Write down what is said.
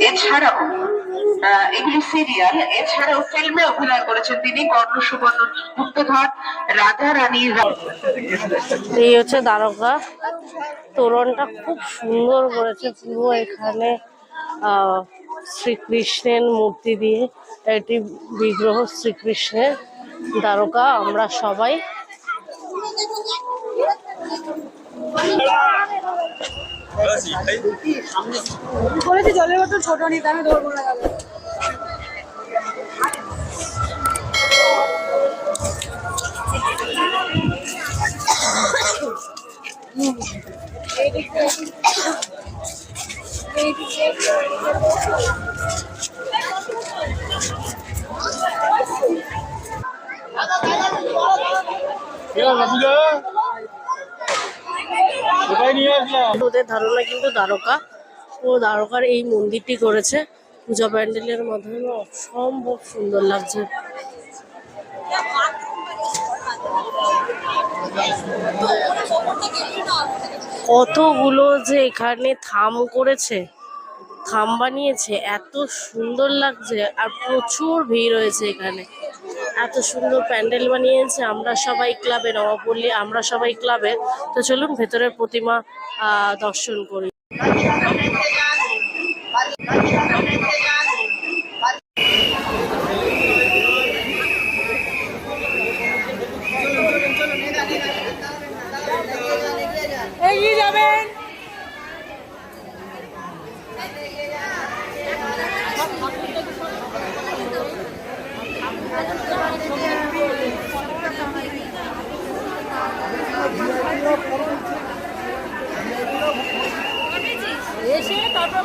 এছাড়াও এগুলি সিরিয়াল, এছাড়াও ফিল্মে অভিনয় করেছেন তিনি। কর্ণ সুবর্ণ গুপ্তধর, রাধা রানীর। এই হচ্ছে দ্বারকা। তোরণটা খুব সুন্দর করেছে পুরো। এখানে শ্রীকৃষ্ণের মূর্তি দিয়ে, এটি বিগ্রহ শ্রীকৃষ্ণের। দ্বারকা আমরা সবাই জলের বোতল ছোট নিতে, আমি ধরবো না। ওদের ধারণা কিন্তু দ্বারকা, ও দ্বারকার এই মন্দিরটি করেছে পূজা প্যান্ডেলের মাধ্যমে। অসম্ভব সুন্দর লাগছে। কতগুলো যে এখানে থাম করেছে, থাম বানিয়েছে, এত সুন্দর লাগছে। আর প্রচুর ভিড় হয়েছে এখানে। এত সুন্দর প্যান্ডেল বানিয়েছে। আমরা সবাই ক্লাবে, নবাপল্লী আমরা সবাই ক্লাবে। তো চলুন ভেতরের প্রতিমা দর্শন করি। এগিয়ে যাবেন। এসে তারপর